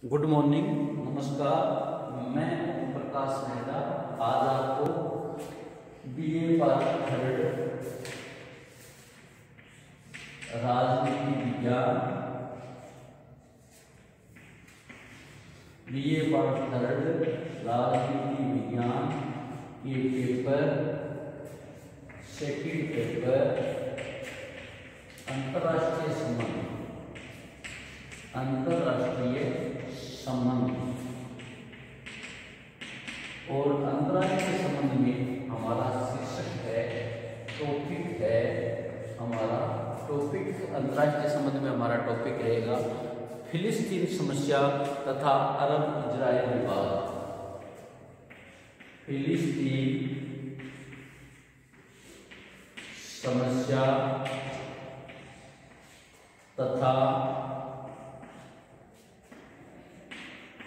Good morning, नमस्कार। मैं ओम प्रकाश मेहरा आज आपको बीए पार्ट थर्ड राजनीति विज्ञान बीए पार्ट थर्ड राजनीति विज्ञान के पेपर सेकंड पेपर अंतर्राष्ट्रीय संबंध और अंतर्राष्ट्रीय संबंध में हमारा शीर्षक है, टॉपिक है हमारा टॉपिक अंतर्राष्ट्रीय संबंध में हमारा टॉपिक रहेगा फिलिस्तीन समस्या तथा अरब इजराइल विवाद। फिलिस्तीन समस्या तथा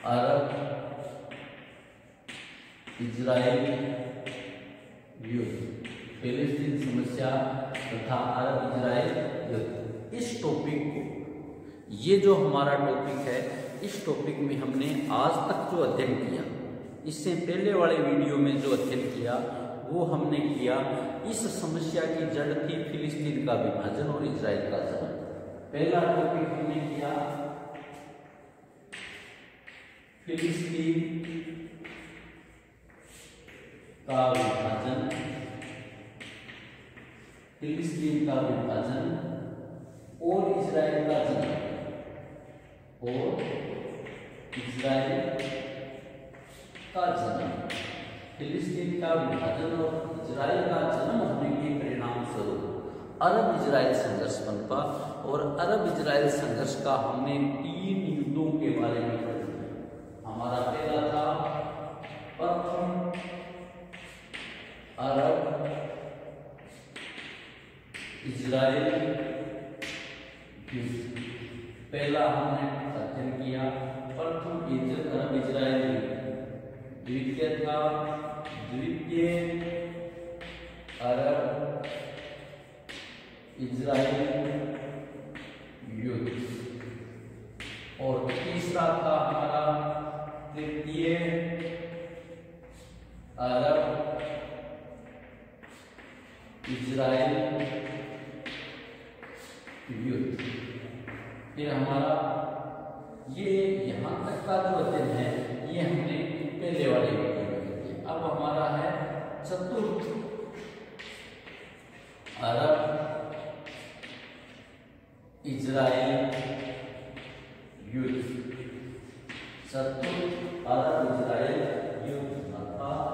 अरब इजराइल युद्ध। फिलिस्तीन समस्या तथा अरब इजराइल युद्ध, इस टॉपिक को, ये जो हमारा टॉपिक है, इस टॉपिक में हमने आज तक जो अध्ययन किया, इससे पहले वाले वीडियो में जो अध्ययन किया वो हमने किया। इस समस्या की जड़ थी फिलिस्तीन का विभाजन और इजराइल का जन्म। पहला टॉपिक हमने किया फिलिस्तीन का विभाजन, फिलिस्तीन का विभाजन और इजराइल का जन्म, और इजराइल का जन्म। फिलिस्तीन का विभाजन और इजराइल का जन्म होने के परिणाम स्वरूप अरब इजराइल संघर्ष बनता, और अरब इजराइल संघर्ष का हमने 3 युद्धों के बारे में पढ़ा। हमारा पहला था प्रथम अरब इजराइल युद्ध। पहला हमने अध्ययन किया प्रथम अरब इजराइल युद्ध। द्वितीय था द्वितीय अरब इजराइल युद्ध, और तीसरा था हमारा तृतीय अरब इजराइल युद्ध। फिर हमारा ये यहाँ तक का जो अध्ययन है ये हमने पहले वाले वीडियो में किया। अब हमारा है चतुर्थ अरब इजराइल युद्ध। चतुर्थ अरब इजराइल युद्ध अर्थात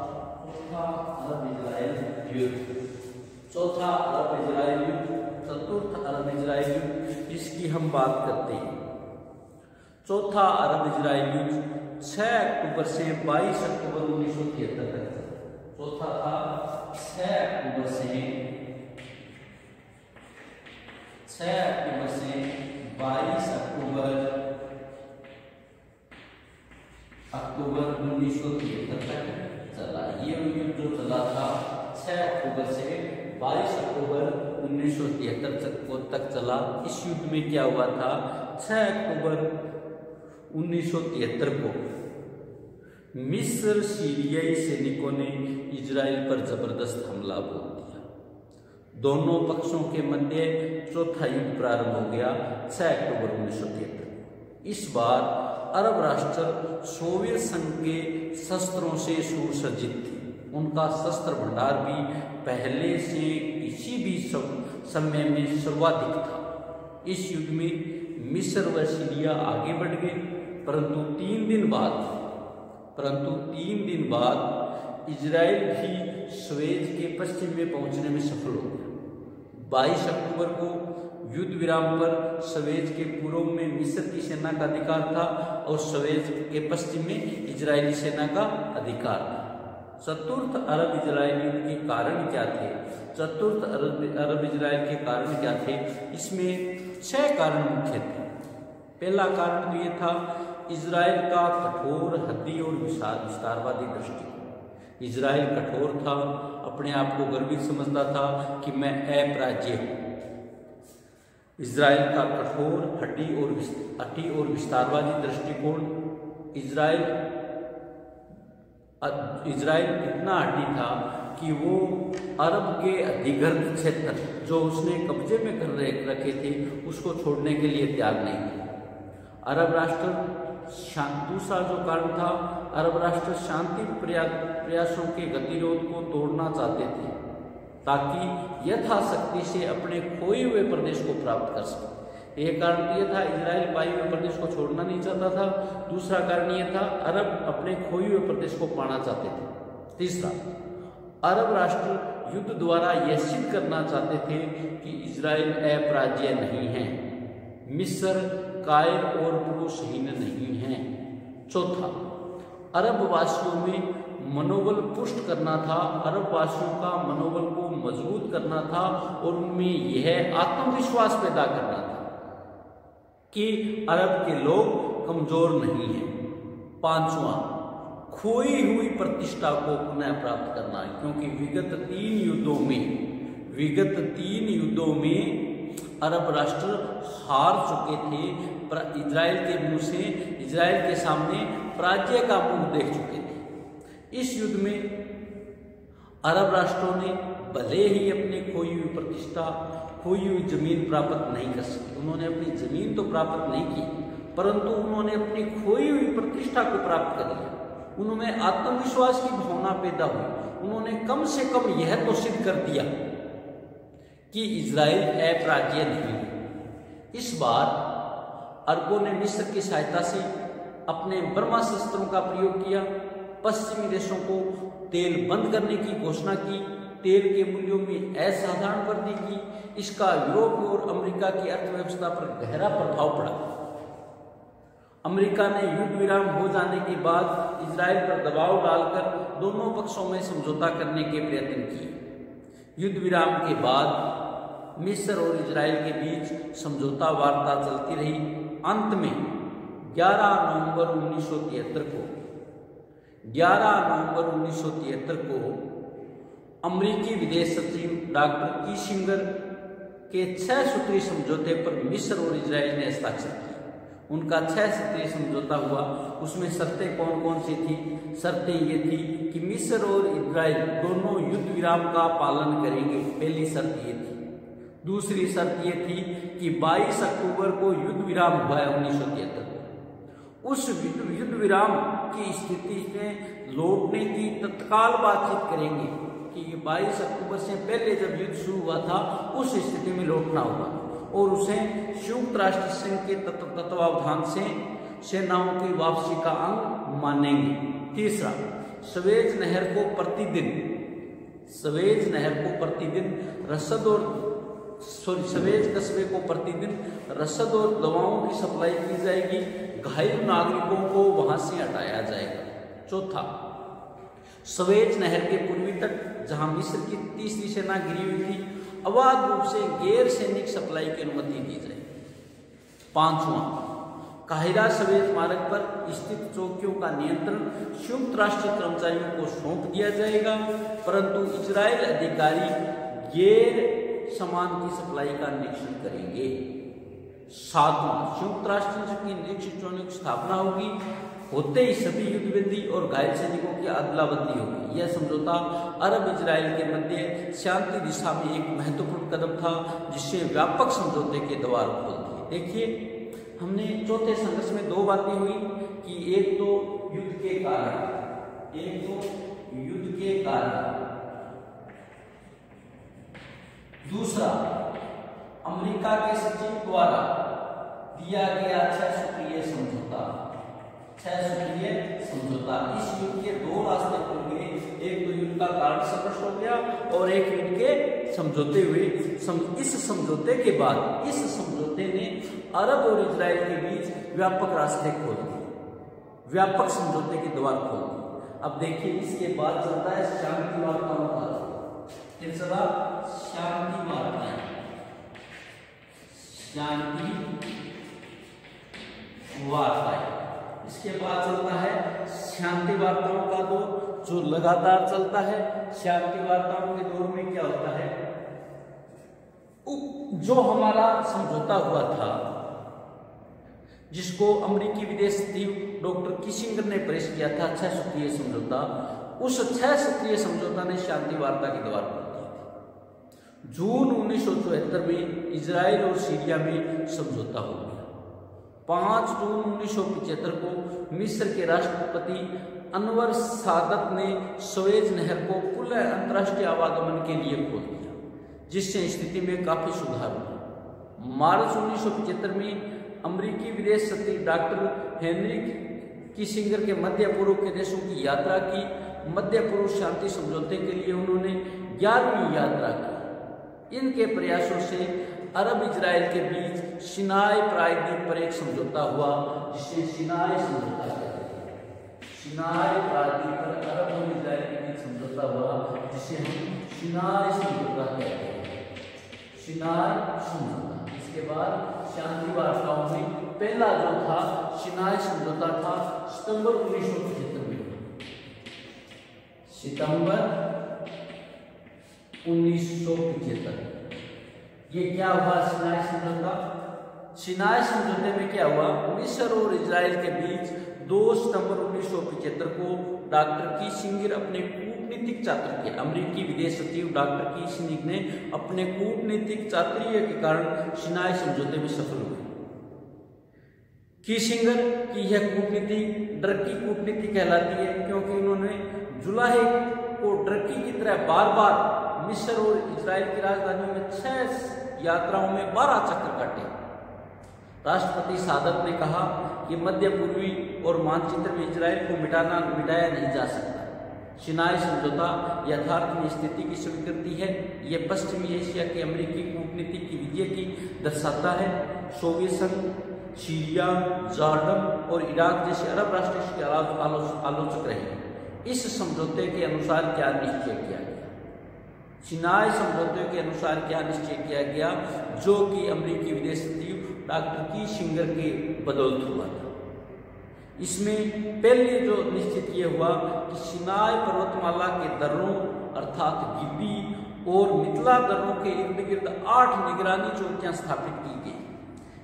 चौथा अरब इजराइल युद्ध। चौथा अरब इजराइल युद्ध, चतुर्थ अरब इजराइल युद्ध, इसकी हम बात करते हैं। चौथा अरब इजराइल युद्ध 6 अक्टूबर से 22 अक्टूबर 1973 तक। चौथा था 6 अक्टूबर से 22 अक्टूबर 1973 तक चला। ये युद्ध जो चला था 6 अक्टूबर से 22 अक्टूबर 1973 तक चला। इस युद्ध में क्या हुआ था, 6 अक्टूबर 1973 को मिस्र सीरियाई सैनिकों ने इजराइल पर जबरदस्त हमला बोल दिया। दोनों पक्षों के मध्य चौथा युद्ध प्रारंभ हो गया 6 अक्टूबर 1973। इस बार अरब राष्ट्र सोवियत संघ के शस्त्रों से सुसज्जित थे। उनका शस्त्र भंडार भी पहले से किसी भी समय में सर्वाधिक था। इस युद्ध में मिस्र व सीरिया आगे बढ़ गए, परंतु 3 दिन बाद इजराइल भी स्वेज के पश्चिम में पहुंचने में सफल हो गया। 22 अक्टूबर को युद्ध विराम पर स्वेज के पूर्व में मिस्र की सेना का अधिकार था और स्वेज के पश्चिम में इजरायली सेना का अधिकार था। चतुर्थ अरब इजराइल युद्ध के कारण क्या थे? चतुर्थ अरब इजराइल के कारण क्या थे? इसमें 6 कारण मुख्य थे। पहला कारण तो ये था इजराइल का कठोर, हद्दी और विस्तारवादी दृष्टि। इजराइल कठोर था, अपने आप को गर्वित समझता था कि मैं अपराज्य हूं। इजराइल का कठोर हठी और विस्तारवादी दृष्टिकोण। इजराइल इतना हठी था कि वो अरब के अधिग्रहित क्षेत्र जो उसने कब्जे में कर रखे थे उसको छोड़ने के लिए तैयार नहीं थे। अरब राष्ट्र दूसरा जो कारण था, अरब राष्ट्र शांति प्रयासों के गतिरोध को तोड़ना चाहते थे ताकि यथाशक्ति से अपने खोए हुए प्रदेश को प्राप्त कर सके। एक कारण तो यह था, इजराइल पाए हुए प्रदेश को छोड़ना नहीं चाहता था। दूसरा कारण यह था, अरब अपने खोए हुए प्रदेश को पाना चाहते थे। तीसरा, अरब राष्ट्र युद्ध द्वारा यह सिद्ध करना चाहते थे कि इजराइल अपराज्य नहीं है, मिस्र कायर और पुरुषहीन नहीं है। चौथा, अरब वासियों में मनोबल पुष्ट करना था, अरब वासियों का मनोबल को मजबूत करना था और उनमें यह आत्मविश्वास पैदा करना था कि अरब के लोग कमजोर नहीं हैं। पांचवा, खोई हुई प्रतिष्ठा को पुनः प्राप्त करना है, क्योंकि विगत तीन युद्धों में अरब राष्ट्र हार चुके थे। इजराइल के मुंह से, इजराइल के सामने पराजय का मुंह देख चुके थे। इस युद्ध में अरब राष्ट्रों ने भले ही अपनी खोई हुई प्रतिष्ठा, खोई हुई जमीन प्राप्त नहीं कर सकी, उन्होंने अपनी जमीन तो प्राप्त नहीं की, परंतु उन्होंने अपनी खोई हुई प्रतिष्ठा को प्राप्त कर लिया। उन्होंने आत्मविश्वास की भावना पैदा हुई। उन्होंने कम से कम यह तो सिद्ध कर दिया कि इजराइल अपराज्य नहीं है। इस बार अरबों ने मिस्र की सहायता से अपने ब्रह्मास्त्रों का प्रयोग किया, पश्चिमी देशों को तेल बंद करने की घोषणा की, तेल के मूल्यों में असाधारण वृद्धि की। इसका यूरोप और अमेरिका की अर्थव्यवस्था पर गहरा प्रभाव पड़ा। अमेरिका ने युद्ध विराम हो जाने के बाद इजराइल पर दबाव डालकर दोनों पक्षों में समझौता करने के प्रयत्न किए। युद्ध विराम के बाद मिस्र और इजराइल के बीच समझौता वार्ता चलती रही। अंत में 11 नवंबर 1973 को अमेरिकी विदेश सचिव डॉक्टर किसिंगर के 6 सूत्रीय समझौते पर मिस्र और इजराइल ने हस्ताक्षर किए। उनका 6 सूत्रीय समझौता हुआ। उसमें शर्तें कौन कौन सी थी? शर्तें ये थी कि मिस्र और इजराइल दोनों युद्ध विराम का पालन करेंगे, पहली शर्त ये थी। दूसरी शर्त ये थी कि 22 अक्टूबर को युद्ध विराम हुआ है 1973 को, उस युद्ध विराम की स्थिति में लौटने की तत्काल बातचीत करेंगे कि 22 अक्टूबर से पहले जब युद्ध शुरू हुआ था उस स्थिति में लौटना होगा और उसे संयुक्त राष्ट्र संघ के तत्वावधान से सेनाओं की वापसी का अंग मानेंगे। तीसरा, सवेज नहर को प्रतिदिन रसद और सवेज कस्बे को प्रतिदिन रसद और दवाओं की सप्लाई की जाएगी। घायल नागरिकों को वहां से हटाया जाएगा। चौथा, सवेज नहर के पूर्वी तट जहां मिस्र की तीसरी सेना गिरी हुई थी, अवैध रूप से गैर सैनिक सप्लाई की अनुमति दी जाएगी। पांचवा, काहिरा सवेज मार्ग पर स्थित चौकियों का नियंत्रण संयुक्त राष्ट्र कर्मचारियों को सौंप दिया जाएगा, परंतु इजराइल अधिकारी गैर सामान की सप्लाई का निरीक्षण करेंगे। सातवां, संयुक्त राष्ट्र की निरीक्षकों की स्थापना होगी। होते ही सभी युद्धबंदी और घायल सैनिकों की अदला बदली होगी। यह समझौता अरब इजराइल के मध्य शांति दिशा में एक महत्वपूर्ण कदम था, जिससे व्यापक समझौते के द्वार खोल दिए। देखिए, हमने चौथे संघर्ष में 2 बातें हुई कि एक तो युद्ध के कारण, दूसरा अमेरिका के सचिव द्वारा दिया गया 6 सूत्रीय समझौता। इस युद्ध के 2 रास्ते खुल गए। एक तो युद्ध का कारण संघर्ष हो गया और एक युद्ध के समझौते हुए। इस समझौते के बाद इस समझौते ने अरब और इजराइल के बीच व्यापक रास्ते खोल दिए, व्यापक समझौते के द्वार खोल दिए। अब देखिए, इसके बाद चलता है शांति वार्ताओं का। तीसरा, शांति वार्ताएं, इसके बाद चलता है शांति वार्ताओं का दौर, जो लगातार चलता है। शांति वार्ताओं के दौर में क्या होता है? जो हमारा समझौता हुआ था, जिसको अमेरिकी विदेश सचिव डॉक्टर किसिंगर ने पेश किया था, 6 सूत्रीय समझौता, उस 6 सूत्रीय समझौता ने शांति वार्ता के द्वार खोल दिए थे। जून 1974 में इजराइल और सीरिया में समझौता हो गया। 5 जून 1975 को मिस्र के राष्ट्रपति अनवर सादत ने स्वेज नहर को पुनः अंतर्राष्ट्रीय आवागमन के लिए खोल दिया, जिससे स्थिति में काफी सुधार हुआ। मार्च 1975 में अमेरिकी विदेश सचिव डॉक्टर हेनरी किसिंगर के मध्य पूर्व के देशों की यात्रा की। मध्य पूर्व शांति समझौते के लिए उन्होंने 11वीं यात्रा की। इनके प्रयासों से अरब इजराइल के बीच सिनाई प्रायद्वीप पर एक समझौता हुआ, जिसे सिनाई समझौता कहते हैं। सिनाई प्रायद्वीप पर अरब और इजराइल के बीच समझौता हुआ, जिसे हम सिनाई समझौता कहते हैं। सिनाई समझौता। इसके बाद शांति वार्ताओं में पहला जो था सिनाई समझौता था, सितंबर 1975 में। सितंबर 1975 ये क्या हुआ सिनाई समझौता? सिनाई समझौते में क्या हुआ? मिस्र और इजराइल के बीच 2 सितंबर 1975 को डॉक्टर किसिंगर अपने कूटनीतिक चातुर्य, अमेरिकी विदेश सचिव डॉक्टर किसिंगर ने अपने कूटनीतिक चातुर्य के कारण सिनाई समझौते में सफल हुए। किसिंगर की यह कूटनीति डरकी कूटनीति कहलाती है, क्योंकि उन्होंने जुलाई को डरकी की तरह बार बार मिस्र और इजराइल की राजधानियों में 6 यात्राओं में 12 चक्कर काटे। राष्ट्रपति सादत ने कहा कि मध्य पूर्वी और मानचित्र में इजराइल को मिटाया नहीं जा सकता। सिनाई समझौता यथार्थ में स्थिति की स्वीकृति है। यह पश्चिमी एशिया के अमेरिकी कूटनीति की विजय की दर्शाता है। सोवियत संघ, सीरिया, जॉर्डन और इराक जैसे अरब राष्ट्र इसके आलोचक रहे। इस समझौते के अनुसार क्या निश्चय किया गया? सिनाई समझौते के अनुसार क्या निश्चय किया गया, जो कि अमेरिकी विदेश सचिव डॉक्टर किसिंगर के बदौलत हुआ था। इसमें पहले जो निश्चित ये हुआ कि सिनाई पर्वतमाला के दर्रों अर्थात गिबी और मितला दर्रों के इर्द गिर्द 8 निगरानी चौकियां स्थापित की गई।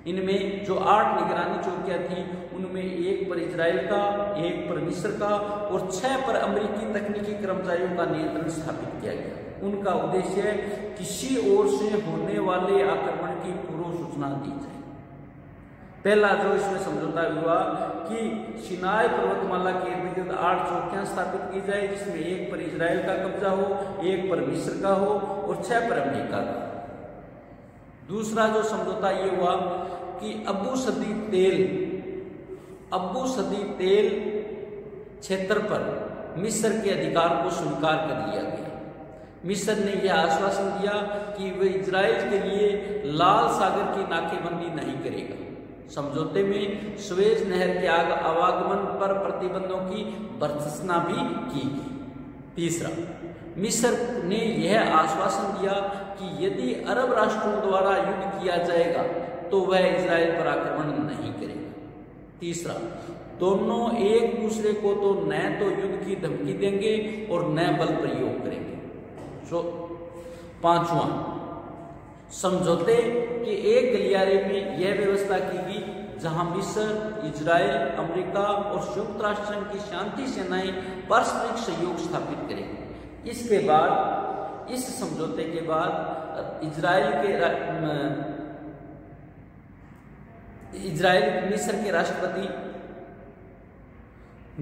इनमें जो 8 निगरानी चौकियां थी, उनमें 1 पर इजराइल का, 1 पर मिस्र का और 6 पर अमेरिकी तकनीकी कर्मचारियों का नियंत्रण स्थापित किया गया। उनका उद्देश्य किसी ओर से होने वाले आक्रमण की पूर्व सूचना दी जाए। पहला जो इसमें समझौता हुआ कि सिनाई पर्वतमाला के इर्द गिर्द 8 चौकियां स्थापित की जाए, जिसमें 1 पर इजराइल का कब्जा हो, 1 पर मिस्र का हो और 6 पर अमेरिका का। दूसरा जो समझौता ये हुआ कि अबू सदी तेल क्षेत्र पर मिस्र के अधिकार को स्वीकार कर लिया गया। मिस्र ने यह आश्वासन दिया कि वह इजराइल के लिए लाल सागर की नाकेबंदी नहीं करेगा। समझौते में स्वेज नहर के आवागमन पर प्रतिबंधों की भर्त्सना भी की गई। तीसरा, मिस्र ने यह आश्वासन दिया कि यदि अरब राष्ट्रों द्वारा युद्ध किया जाएगा तो वह इजराइल पर आक्रमण नहीं करेगा। तीसरा, दोनों एक दूसरे को तो न तो युद्ध की धमकी देंगे और न बल प्रयोग करेंगे। पांचवा, समझौते के एक गलियारे में यह व्यवस्था की गई जहां मिस्र, इजराइल, अमेरिका और संयुक्त राष्ट्र संघ की शांति सेनाएं पारस्परिक सहयोग स्थापित करेंगे। इसके बाद, इस समझौते के बाद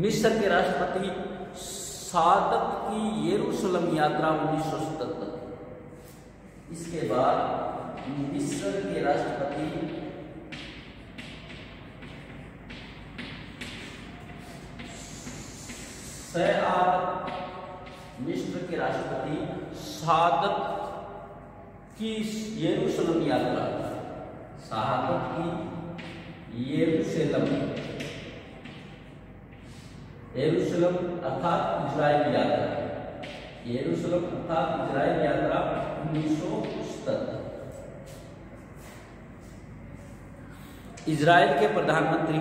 मिस्र के राष्ट्रपति सादत की यरूशलेम यात्रा 1977। इसके बाद मिस्र के राष्ट्रपति मिस्र के राष्ट्रपति सादत की यरूशलेम यात्रा, सादत की यरूशलेम अर्थात इजराइल यात्रा, यरूशलेम अर्थात इजराइल यात्रा 1977। इजराइल के प्रधानमंत्री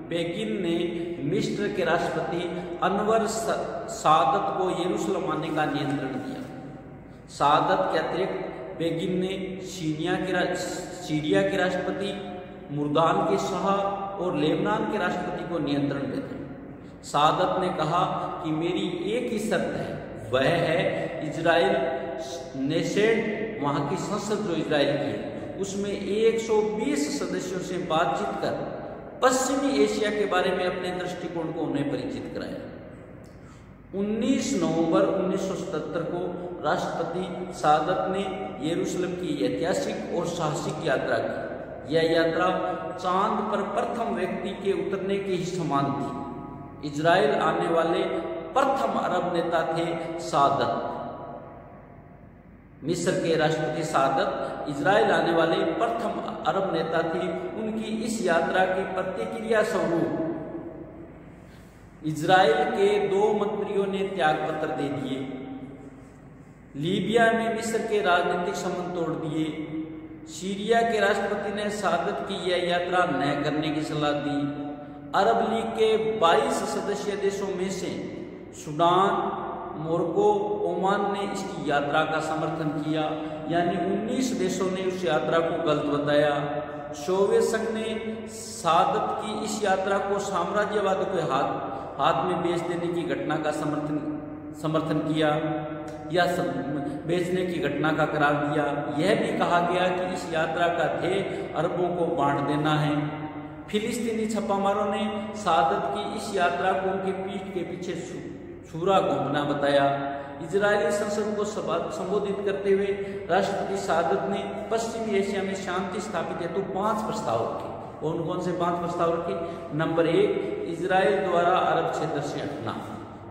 बेगिन ने मिस्र के राष्ट्रपति अनवर सादत को यरूशलेम आने का नियंत्रण दिया। सादत के अतिरिक्त बेगिन ने सीरिया के राष्ट्रपति, मुर्दान के शाह और लेबनान के राष्ट्रपति को नियंत्रण देते। सादत ने कहा कि मेरी एक ही शर्त है, वह है इजराइल नेसेड, वहाँ की संसद जो इजराइल की है उसमें 120 सदस्यों से बातचीत कर पश्चिमी एशिया के बारे में अपने दृष्टिकोण को उन्हें परिचित कराया। 19 नवंबर 1977 को राष्ट्रपति सादत ने यरूशलेम की ऐतिहासिक और साहसिक यात्रा की। यह यात्रा चांद पर प्रथम व्यक्ति के उतरने के ही समान थी। इजराइल आने वाले प्रथम अरब नेता थे सादत। मिस्र के राष्ट्रपति सादत इजराइल आने वाले प्रथम अरब नेता थे। उनकी इस यात्रा की प्रतिक्रिया स्वरूप इजराइल के 2 मंत्रियों ने त्याग पत्र दे दिए। लीबिया में मिस्र के राजनीतिक संबंध तोड़ दिए। सीरिया के राष्ट्रपति ने सादत की यह यात्रा न करने की सलाह दी। अरब लीग के 22 सदस्यीय देशों में से सूडान, मोरक्को, ओमान ने इसकी यात्रा का समर्थन किया, यानी 19 देशों ने उस यात्रा को गलत बताया। सोवियत संघ ने सादत की इस यात्रा को साम्राज्यवाद के हाथ में बेच देने की घटना का समर्थन किया या बेचने की घटना का करार दिया। यह भी कहा गया कि इस यात्रा का ध्येय अरबों को बांट देना है। फिलिस्तीनी छापामारों ने सादत की इस यात्रा को उनकी पीठ के पीछे छुरा घोंपना बताया। इजरायली संसद को संबोधित करते हुए राष्ट्रपति सादत ने पश्चिमी एशिया में शांति स्थापित हेतु 5 प्रस्ताव रखे। कौन कौन से 5 प्रस्ताव रखे? नंबर 1, इजराइल द्वारा अरब क्षेत्र से हटना।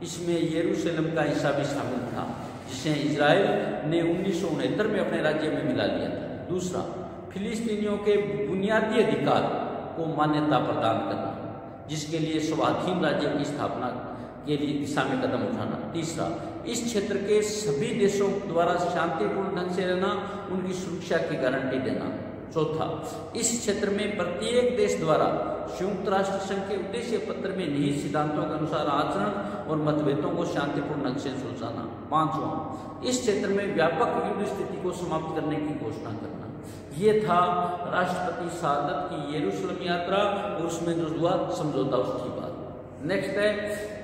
इसमें यरूशलेम का हिस्सा भी शामिल था, जिसे इजराइल ने 1969 में अपने राज्य में मिला लिया था। दूसरा, फिलिस्तीनियों के बुनियादी अधिकार को मान्यता प्रदान करना, जिसके लिए स्वाधीन राज्य की स्थापना के लिए दिशा में कदम उठाना। तीसरा, इस क्षेत्र के सभी देशों द्वारा शांतिपूर्ण ढंग से रहना, उनकी सुरक्षा की गारंटी देना। चौथा, इस क्षेत्र में प्रत्येक देश द्वारा संयुक्त राष्ट्र संघ के उद्देश्य पत्र में निहित सिद्धांतों के अनुसार आचरण और मतभेदों को शांतिपूर्ण ढंग से सुलझाना। पांचवा, इस क्षेत्र में व्यापक युद्ध स्थिति को समाप्त करने की घोषणा करना। ये था राष्ट्रपति सादत की यरूशलेम यात्रा और उसमें जो हुआ समझौता, उसकी बात। नेक्स्ट है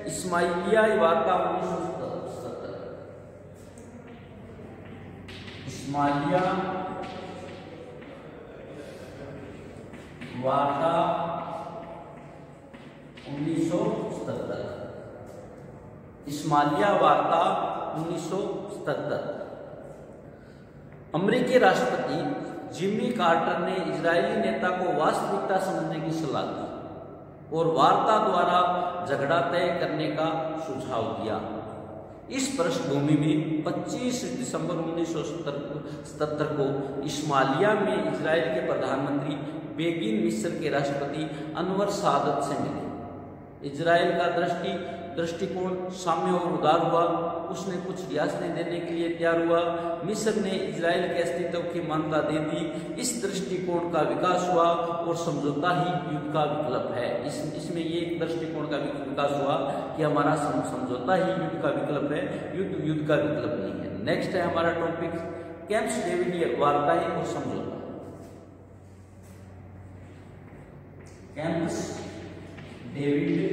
इस्माइलिया वार्ता 1977। इस्माइलिया वार्ता 1977। इस्माइलिया वार्ता 1977। अमेरिकी राष्ट्रपति जिमी कार्टर ने इजरायली नेता को वास्तविकता समझने की सलाह दी और वार्ता द्वारा झगड़ा तय करने का सुझाव दिया। इस पृष्ठभूमि में 25 दिसंबर 1977 को इस्माइलिया में इजराइल के प्रधानमंत्री बेगिन मिस्र के राष्ट्रपति अनवर सादत से मिले। इजराइल का दृष्टिकोण साम्य और उदार हुआ। उसने कुछ रियासतें देने के लिए तैयार हुआ। मिस्र ने इजराइल के अस्तित्व की मान्यता दे दी। इस दृष्टिकोण का विकास हुआ और समझौता ही युद्ध का विकल्प है। इसमें ये दृष्टिकोण का विकास हुआ कि हमारा समझौता ही युद्ध का विकल्प है, युद्ध का विकल्प नहीं है। नेक्स्ट है हमारा टॉपिक कैंप डेविड वार्ताएं और समझौता। कैंप डेविड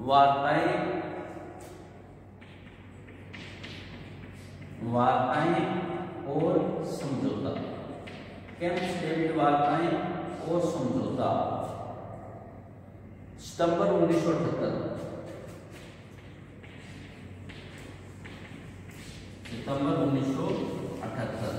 वार्ताएं और समझौता। कैंप डेविड वार्ताएं और समझौता सितंबर 1978। सितंबर 1978।